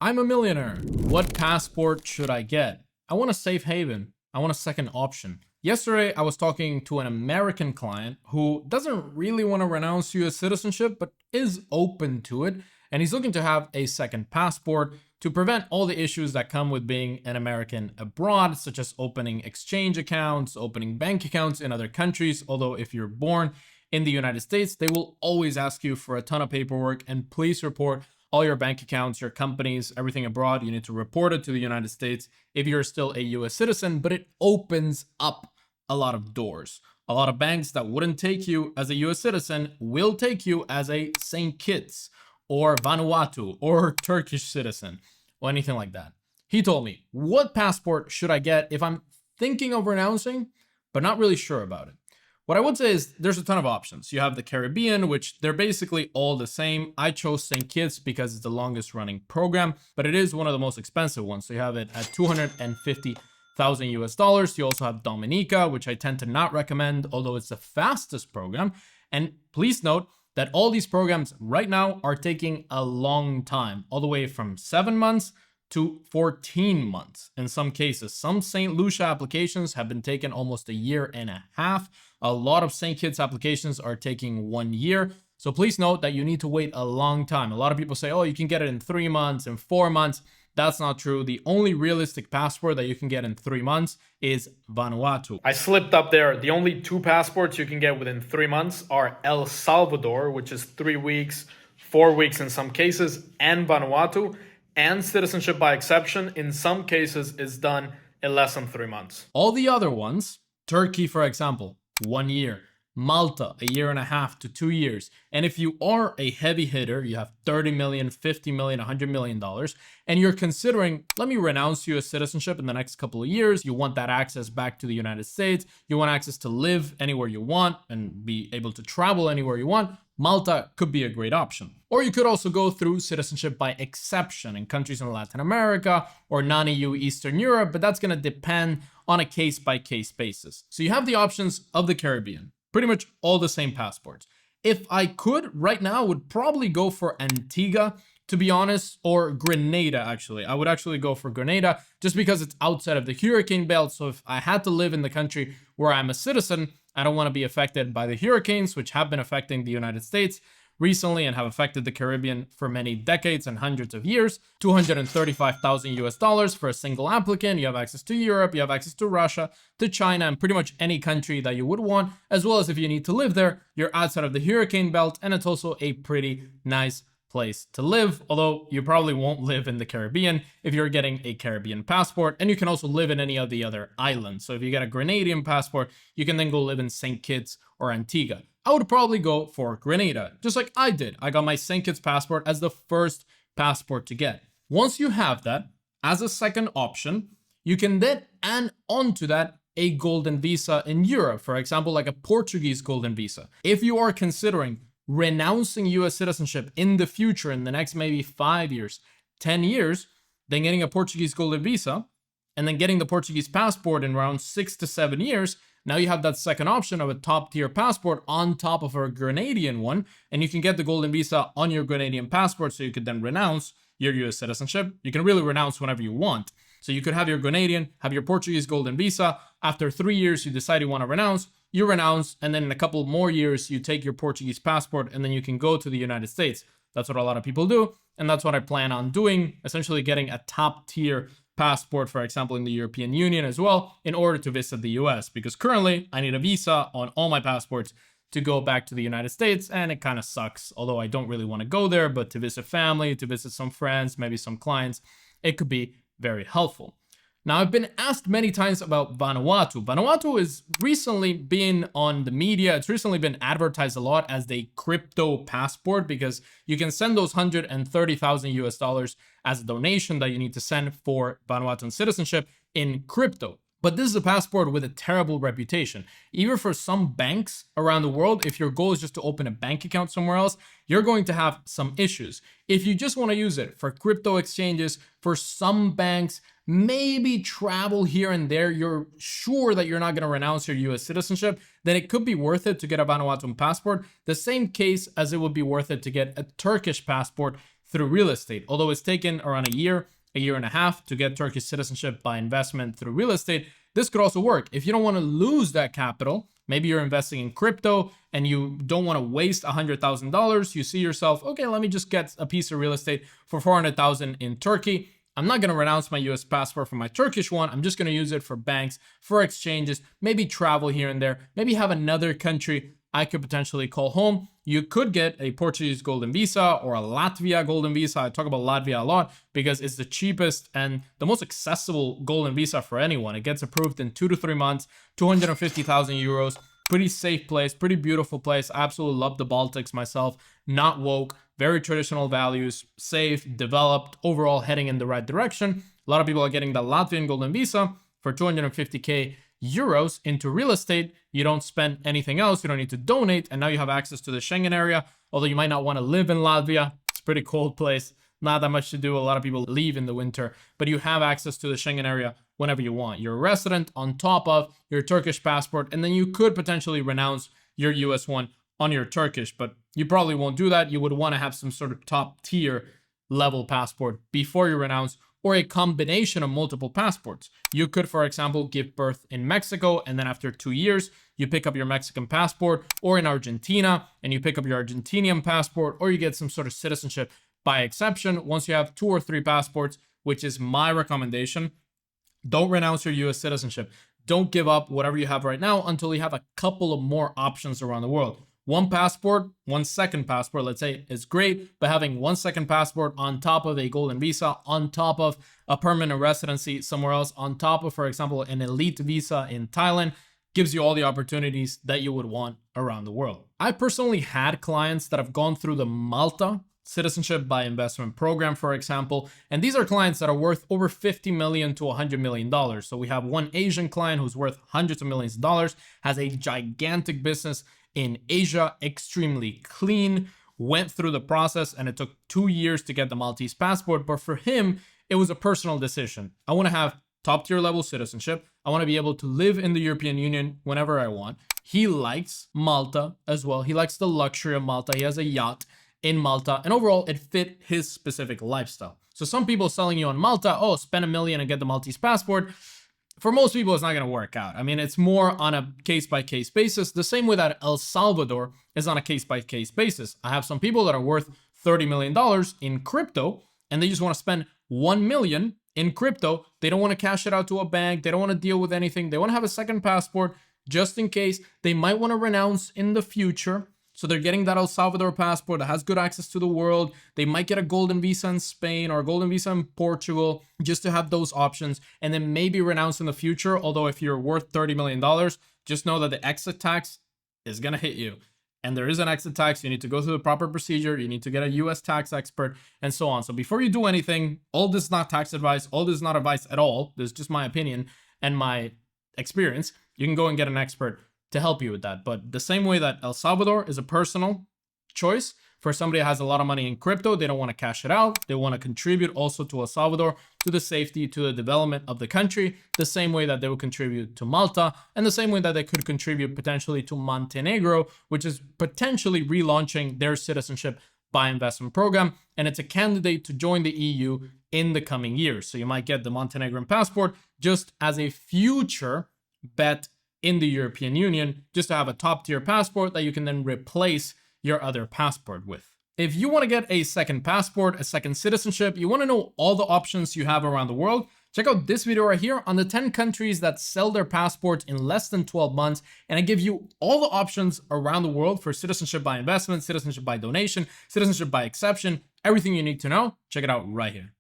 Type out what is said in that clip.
I'm a millionaire. What passport should I get? I want a safe haven. I want a second option. Yesterday, I was talking to an American client who doesn't really want to renounce US citizenship, but is open to it. And he's looking to have a second passport to prevent all the issues that come with being an American abroad, such as opening exchange accounts, opening bank accounts in other countries. Although if you're born in the United States, they will always ask you for a ton of paperwork, and please report all your bank accounts, your companies, everything abroad. You need to report it to the United States if you're still a US citizen, but it opens up a lot of doors. A lot of banks that wouldn't take you as a US citizen will take you as a St. Kitts or Vanuatu or Turkish citizen or anything like that. He told me, what passport should I get if I'm thinking of renouncing, but not really sure about it? What I would say is there's a ton of options. You have the Caribbean, which they're basically all the same. I chose St. Kitts because it's the longest running program, but it is one of the most expensive ones. So you have it at 250,000 US dollars. You also have Dominica, which I tend to not recommend, although it's the fastest program. And please note that all these programs right now are taking a long time, all the way from 7 months to 14 months in some cases. Some St. Lucia applications have been taken almost a year and a half. A lot of St. Kitts applications are taking 1 year. So please note that you need to wait a long time. A lot of people say, oh, you can get it in 3 months and 4 months. That's not true. The only realistic passport that you can get in 3 months is Vanuatu. I slipped up there. The only 2 passports you can get within 3 months are El Salvador, which is 3 weeks, 4 weeks in some cases, and Vanuatu. And citizenship by exception, in some cases, is done in less than 3 months. All the other ones, Turkey, for example, 1 year. Malta, a year and a half to 2 years. And if you are a heavy hitter, you have 30 million, 50 million, $100 million, and you're considering, let me renounce US citizenship in the next couple of years. You want that access back to the United States. You want access to live anywhere you want and be able to travel anywhere you want. Malta could be a great option. Or you could also go through citizenship by exception in countries in Latin America or non-EU Eastern Europe, but that's going to depend on a case-by-case basis. So you have the options of the Caribbean. Pretty much all the same passports. If I could, right now, I would probably go for Antigua, to be honest, or Grenada, actually. I would actually go for Grenada just because it's outside of the hurricane belt. So if I had to live in the country where I'm a citizen, I don't want to be affected by the hurricanes, which have been affecting the United States recently and have affected the Caribbean for many decades and hundreds of years. 235,000 US dollars for a single applicant. You have access to Europe, you have access to Russia, to China, and pretty much any country that you would want, as well as if you need to live there, you're outside of the hurricane belt, and it's also a pretty nice place to live, although you probably won't live in the Caribbean if you're getting a Caribbean passport, and you can also live in any of the other islands. So if you get a Grenadian passport, you can then go live in St. Kitts or Antigua. I would probably go for Grenada, just like I did. I got my St. Kitts passport as the first passport to get. Once you have that as a second option, you can then add onto that a golden visa in Europe, for example, like a Portuguese golden visa. If you are considering renouncing US citizenship in the future, in the next maybe 5 years, 10 years, then getting a Portuguese golden visa, and then getting the Portuguese passport in around 6 to 7 years, now you have that second option of a top tier passport on top of a Grenadian one, and you can get the golden visa on your Grenadian passport, so you could then renounce your US citizenship. You can really renounce whenever you want. So you could have your Grenadian, have your Portuguese golden visa. After 3 years, you decide you want to renounce, you renounce, and then in a couple more years, you take your Portuguese passport, and then you can go to the United States. That's what a lot of people do, and that's what I plan on doing, essentially getting a top tier passport, for example, in the European Union as well, in order to visit the US, because currently I need a visa on all my passports to go back to the United States, and it kind of sucks, although I don't really want to go there, but to visit family, to visit some friends, maybe some clients, it could be very helpful. Now, I've been asked many times about Vanuatu. Vanuatu is recently been on the media. It's recently been advertised a lot as the crypto passport because you can send those 130,000 US dollars as a donation that you need to send for Vanuatuan citizenship in crypto. But this is a passport with a terrible reputation. Even for some banks around the world, if your goal is just to open a bank account somewhere else, you're going to have some issues. If you just want to use it for crypto exchanges, for some banks, maybe travel here and there, you're sure that you're not going to renounce your US citizenship, then it could be worth it to get a Vanuatuan passport. The same case as it would be worth it to get a Turkish passport through real estate. Although it's taken around a year and a half to get Turkish citizenship by investment through real estate, this could also work. If you don't want to lose that capital, maybe you're investing in crypto and you don't want to waste $100,000. You see yourself, okay, let me just get a piece of real estate for 400,000 in Turkey. I'm not going to renounce my US passport for my Turkish one. I'm just going to use it for banks, for exchanges, maybe travel here and there, maybe have another country I could potentially call home. You could get a Portuguese golden visa or a Latvia golden visa. I talk about Latvia a lot because it's the cheapest and the most accessible golden visa for anyone. It gets approved in 2 to 3 months, 250,000 euros. Pretty safe place, pretty beautiful place. I absolutely love the Baltics myself. Not woke, very traditional values, safe, developed, overall heading in the right direction. A lot of people are getting the Latvian golden visa for 250k euros into real estate. You don't spend anything else. You don't need to donate. And now you have access to the Schengen area. Although you might not want to live in Latvia. It's a pretty cold place. Not that much to do. A lot of people leave in the winter, but you have access to the Schengen area whenever you want. You're a resident on top of your Turkish passport, and then you could potentially renounce your US one on your Turkish, but you probably won't do that. You would want to have some sort of top tier level passport before you renounce, or a combination of multiple passports. You could, for example, give birth in Mexico, and then after 2 years, you pick up your Mexican passport, or in Argentina, and you pick up your Argentinian passport, or you get some sort of citizenship by exception. Once you have 2 or 3 passports, which is my recommendation, don't renounce your US citizenship. Don't give up whatever you have right now until you have a couple of more options around the world. One passport, one second passport, let's say, is great, but having one second passport on top of a golden visa, on top of a permanent residency somewhere else, on top of, for example, an elite visa in Thailand, gives you all the opportunities that you would want around the world. I personally had clients that have gone through the Malta Citizenship by Investment program, for example, and these are clients that are worth over $50 million to $100 million. So we have one Asian client who's worth hundreds of millions of dollars, has a gigantic business in Asia, extremely clean, went through the process, and it took 2 years to get the Maltese passport. But for him, it was a personal decision. I want to have top tier level citizenship. I want to be able to live in the European Union whenever I want. He likes Malta as well. He likes the luxury of Malta. He has a yacht in Malta, and overall it fit his specific lifestyle. So some people selling you on Malta, oh, spend $1 million and get the Maltese passport. For most people, it's not going to work out. I mean, it's more on a case-by-case basis, the same way that El Salvador is on a case-by-case basis. I have some people that are worth $30 million in crypto, and they just want to spend $1 million in crypto. They don't want to cash it out to a bank. They don't want to deal with anything. They want to have a second passport just in case. They might want to renounce in the future. So they're getting that El Salvador passport that has good access to the world. They might get a golden visa in Spain or a golden visa in Portugal just to have those options, and then maybe renounce in the future. Although if you're worth $30 million, just know that the exit tax is going to hit you. And there is an exit tax. You need to go through the proper procedure. You need to get a US tax expert and so on. So before you do anything, all this is not tax advice. All this is not advice at all. This is just my opinion and my experience. You can go and get an expert to help you with that. But the same way that El Salvador is a personal choice for somebody that has a lot of money in crypto, they don't want to cash it out. They want to contribute also to El Salvador, to the safety, to the development of the country, the same way that they would contribute to Malta, and the same way that they could contribute potentially to Montenegro, which is potentially relaunching their citizenship by investment program. And it's a candidate to join the EU in the coming years. So you might get the Montenegrin passport just as a future bet in the European Union, just to have a top tier passport that you can then replace your other passport with. If you want to get a second passport, a second citizenship, you want to know all the options you have around the world, check out this video right here on the 10 countries that sell their passports in less than 12 months. And I give you all the options around the world for citizenship by investment, citizenship by donation, citizenship by exception, everything you need to know. Check it out right here.